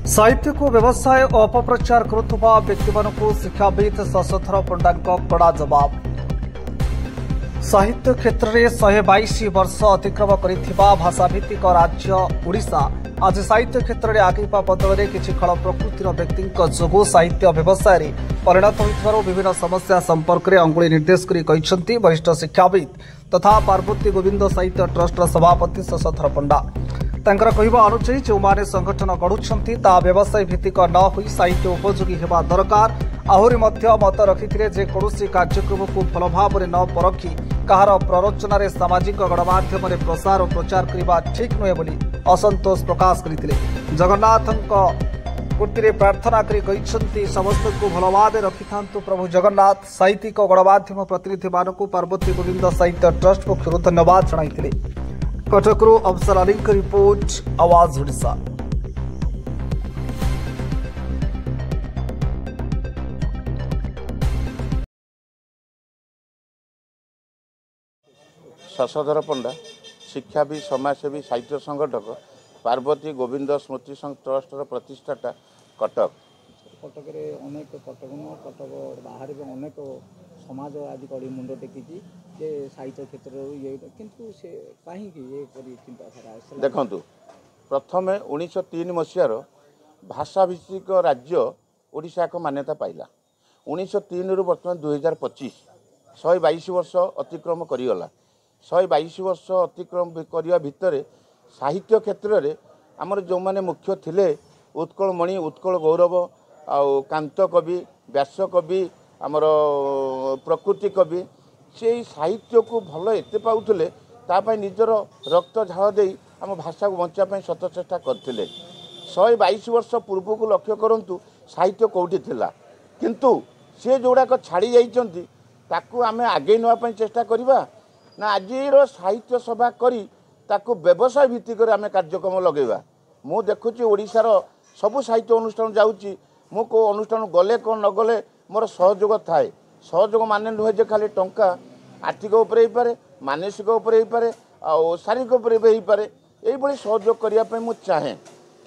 साहित्य को व्यवसाय और अपप्रचार करुवा व्यक्ति शिक्षाविद शशधर पंडा कड़ा जवाब। साहित्य क्षेत्र में 122 वर्ष अतिक्रम करिथिबा भाषाभित्तिक राज्य ओडिशा आज साहित्य क्षेत्र में आगेवा बदल में किसी खल प्रकृतिर व्यक्ति जोगु साहित्य व्यवसाय परिणत होइथिबारु विभिन्न समस्या संपर्क में अंगुली निर्देश करी वरिष्ठ शिक्षाविद तथा पार्वती गोविंद साहित्य ट्रस्ट सभापति शशधर पंडा। तांकर कहवा अनुसार जो माने संगठन गढ़ुछंती ता व्यवसाय भित्तिक न होई साहित्य उपयोगी हेबा दरकार। आहुरी मध्य मत रखिथिले जे कौनसी कार्यक्रम को भल भाव न परखी कहार प्ररोचन सामाजिक गणमाध्यम प्रसार और प्रचार करने ठीक नुहे बोली असंतोष प्रकाश करते। जगन्नाथ कोटि प्रार्थना करी समस्त को भल भाव रखि प्रभु जगन्नाथ साहित्यिक गणमाध्यम प्रतिनिधि मानक पार्वती गोविंद साहित्य ट्रस्ट पक्षर धन्यवाद जणाइथिले। कटकरू अफसर अली की रिपोर्ट, आवाज ओडिशा। शशधर पंडा शिक्षाविद समाजसेवी साहित्य संगठक पार्वती गोविंद स्मृति संघ ट्रस्ट प्रतिष्ठाता कटक। कटक अनेक कटक बाहर अनेक समाज आदि कड़ी मुंड टेकी साहित्य क्षेत्र ये किंतु से कहीं चिंताधारा देखु प्रथम 1903 मसीहार भाषाभित्तिक राज्य ओडिशा एक मान्यता पाइला। 1903 रु बर्तमान 2025 122 वर्ष अतिक्रम करिगला। 122 वर्ष अतिक्रम करने भितर साहित्य क्षेत्र में आमर जो माने मुख्य थिले उत्कलमणि उत्कल गौरव आउ कांत कवि व्यास कवि आमर प्रकृति कवि से साहित्य को भल एते पाउथिले तापाई निजर रक्त झाल दे आम भाषा को बंचापी शत चेष्टा करथिले। 122 वर्ष पूर्व को लक्ष्य करंतु साहित्य कोठी थिला किंतु से जोड़ाक छाड़ी जाइचंती ताकू आमे आगे नवा चेष्टा करिबा ना आजिर साहित्य सभा करी ताकू व्यवसाय भित्तिक आमे कार्यक्रम लगेबा। मु देखुची ओडिशार सबु साहित्य अनुष्ठान जाउची मु को अनुष्ठान गले कौन न गले मोर सहयोग थाए। सहयोग माने नुहे जे खाली टंका आर्थिक उपरे पारे मानसिक उपरे पारे आ शारीरिक उपरे भी पारे यही सहयोग करने मु चाहे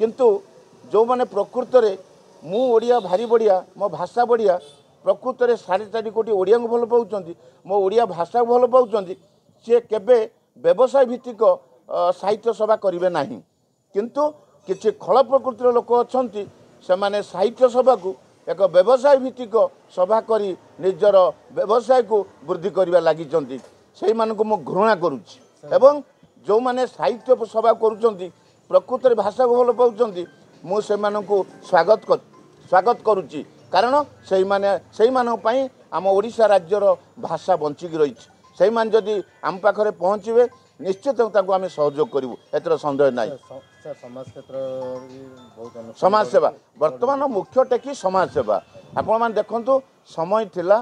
किंतु जो माने प्रकृत रे मु ओडिया भारी बढ़िया मो भाषा बढ़िया प्रकृत रे 4.5 कोटी ओडिया को भल पाउचंती मो ओडिया भाषा को भल पाउचंती सी केबे व्यवसाय भित्तिक साहित्य सभा करिवे नाही किंतु किछि खल प्रकृतिर लोक अछंती से माने साहित्य सभा को एक व्यवसाय भित्तिक सभा करी निजर व्यवसाय को वृद्धि करबा लागि चंती सेही मान को मु घृणा करूची एवं जो माने साहित्य सभा करूचंती प्रकृतिर भाषा को भल पाउचंती मु से मान को स्वागत करूची कारण सेही मान पई आम ओडिशा राज्यर भाषा बंचिक रही से मान जदि आम पाखरे पहुँचे निश्चित आम सहयोग करूँ एतर संदेह ना। समाज क्षेत्र समाज सेवा वर्तमान मुख्य टेकी समाज सेवा आपण मैंने देखु समय थिला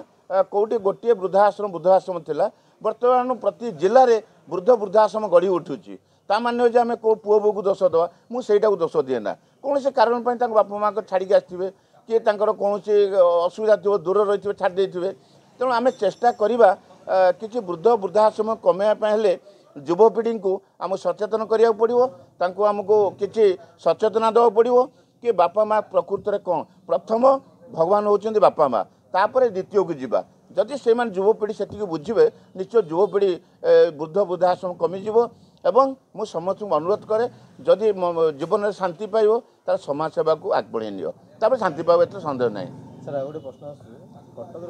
कोटी गोटे वृद्धाश्रम थिला वर्तमान प्रति जिले में वृद्धाश्रम गढ़ी उठुची ता माने जे आम को पुओ बो को दोष दवा मुझे दोष दिए ना कौन से कारण बापा माँ को छाड़ी आसवे किए कौन असुविधा थी दूर रही छाड़ देते तेणु आम चेष्टा करवा किसी वृद्धाश्रम कमेवाई युवपीढ़ी को आम सचेतन करा पड़ो तांको आमको किसी सचेतना देवा पड़ो कि बापा माँ प्रकृत में कौन प्रथम भगवान होउछन्ति बापा माँ तापर द्वितीय को जीवा जदि से युवपीढ़ी से बुझे निश्चय युवपीढ़ी वृद्धाश्रम कमिज एवं मु समस्त अनुरोध करे जदि जीवन में शांति पाइब तार समाज सेवा को आग बढ़े निपर शांति पाइब एत सन्देह ना। सर गोटे प्रश्न कटक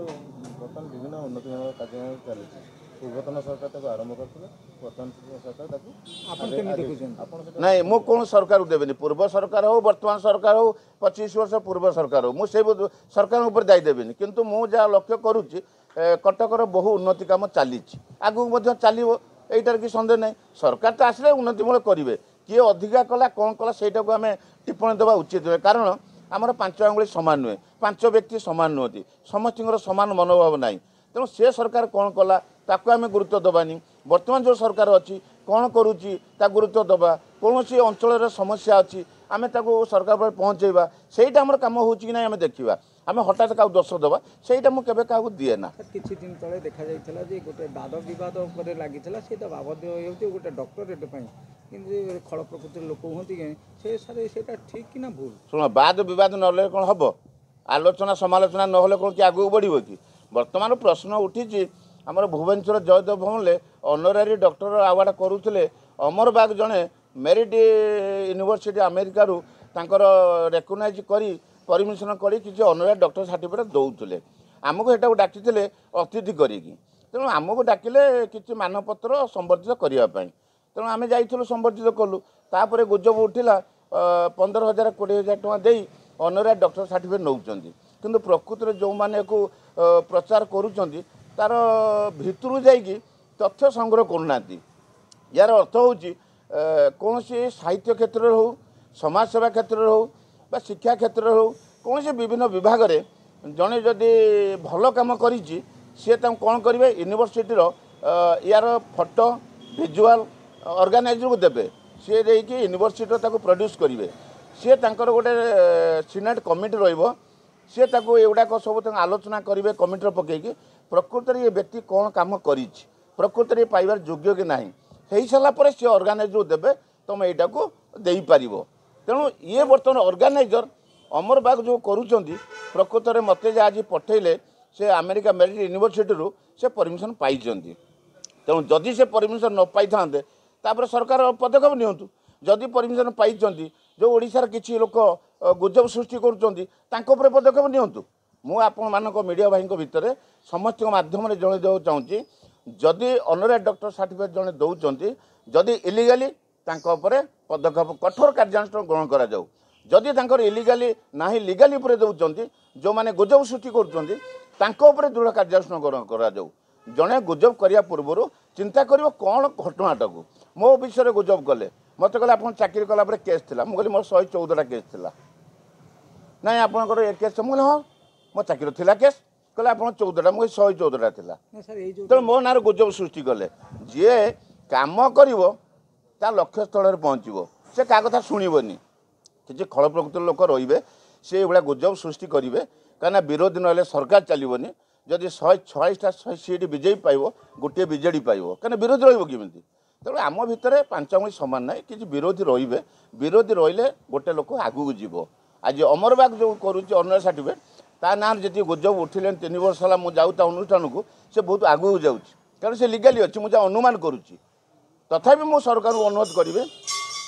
बर्तमान विभिन्न उन्नति कार्यक्रम चली पूर्वतन सरकार आरंभ करते वर्तमान सरकार नहीं मु कौन सरकार देवेनि पूर्व सरकार हो वर्तमान सरकार हो 25 वर्ष पूर्व सरकार हो मुझे सरकार उपर दायी देवेनि किंतु मु जहाँ लक्ष्य करुच्ची कटकर बहु उन्नति काम चली आगू चलो यहीटार कि सन्देह नहीं सरकार तो आसले उन्नतिमूलक करेंगे किए अधिका कला कौन कला से आम टिप्पणी देवा उचित नुहे कारण आमर 5 आंगुली सामान नुहे 5 व्यक्ति सामान नुहति समस्त सामान मनोभाव ना तेणु से सरकार कौन कला ताकू आम गुरुत्व दबानी वर्तमान जो सरकार अच्छी कौन करुच्ची गुरुत्व दबा कौन सी अंचल समस्या अच्छी आम सरकार पर पहुँचेबा सेटा आम कम हो कि ना आम देखा आम हठात क्या दोष दबा से मुझे क्या दिए ना। किछि दिन तले देखा जाइथिला जे गोटे वाद विवाद उपर लागिथिला सेटा बाबद होउते गोटे डॉक्टरेट पई किंतु खल प्रकृति लोक होंती से सारे सेटा ठीक कि ना भूल। शुण वाद विवाद नले कौन हम आलोचना समालोचना नहले कौन कि आगू बढ़ कि बर्तमान प्रश्न उठी आमर भुवनेश्वर जयदेव भवन में ऑनरारी डॉक्टर अवार्ड करुले अमर बाग जड़े मेरिट यूनिवर्सिटी अमेरिका रेकग्नाइज करी परमिशन करी किसी ऑनरारी डॉक्टर सर्टिफिकेट दौले आमको ये डाकी अतिथि करी तेणु आमको डाकिले किसी मानपत्र संवर्धित करने तेणु आम जाइलु संवर्धित कलु तापर गुजब उठिला 15,000 20,000 टଙ୍କା देई ऑनरारी डॉक्टर सर्टिफिकेट नौकरी किंतु प्रकृति में जो मैंने को प्रचार करुँच तार भितर जाइए तथ्य संग्रह करना यार अर्थ हूँ कौन साहित्य क्षेत्र हो समाजसेवा क्षेत्र हो बा शिक्षा क्षेत्र हो कौन विभिन्न विभाग में जड़े जदि भल कम कर कौन करेंगे यूनिवर्सिटी यार फोटो विजुआल ऑर्गेनाइजर को देवे सी देकी यूनिवर्सिटी प्रोड्यूस करेंगे सी गोटे सिनेट कमिटी रही सी एगुड़ाक सब आलोचना करेंगे कमिटी पकईकि प्रकृत ये व्यक्ति कौन कम कर प्रकृत पाइबार योग्य कि ना हो सारापर सी ऑर्गेनाइजर देवे तुम यहाँ को दे पार तेणु ये बर्तमान ऑर्गेनाइजर अमर बाग जो करुँच प्रकृत में मत आज पठेले से अमेरिका मेरिट यूनिवर्सिटी से परमिशन पाई तेणु जदि से परमिशन न पाई था तापर सरकार पदक्षेप नियंतु जदि परमिशन पाई जो ओडिशार किसी लोक गुजब सृष्टि कर पदक्षेप नियंतु मु आपण मानक मीडिया भाई भितर समस्त माध्यम जन देवाक चाहूँगी जदि ऑनरारी डॉक्टर सर्टिफिकेट जड़े दौरान जदि इलिगाली पदक्षेप कठोर कार्यानुष्ठान ग्रहण करा जाऊ जदि इलिगाली ना लिगाली दौरान जो मैंने गुजब सृष्टि कर दृढ़ कार्यानुष्ठान ग्रहण करा जाऊ जड़े गुजब करने पूर्व चिंता कर कौन घटनाटा को मो विषय गुजब कले मत कहले आप चाकरी कलापर केस थी मुझे मोर 114टा केस थी ना आपंकर ए केस मुझे हाँ मो चाकरी थी केस कहले आप 14टा मुझे 114टा थी तेणु मो ना गुजब सृष्टि कले जी कम कर लक्ष्य स्थल पहुँचो से क्या कथा शुणवनी किसी खल प्रकृति लोक रे से भाया गुजब सृष्टि करेंगे कहीं विरोधी ना सरकार चलनी जदि 146टा सीट बीजेपी पाइब गोटे बीजेडी पाइब कहीं विरोधी रमी तेणु आम भितर 5 अंगुली सामान ना कि विरोधी रे विरोधी रही गोटे लोक आगू जीव आज अमर बाग जो करुँच ऑनरारी सर्टिफिकेट ता ना जी गुजब उठिले 3 वर्ष है मुझे जाऊँ अनुष्ठान को से बहुत आगू जाऊँगी कारण से लिगाली अच्छी मुझे अनुमान करुँची तथापि मु सरकार को अनुरोध करेंगे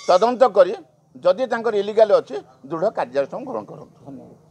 तदंत करी जदि इलिगाल अच्छे दृढ़ कार्यानुष्ठान ग्रहण करूँ। धन्यवाद।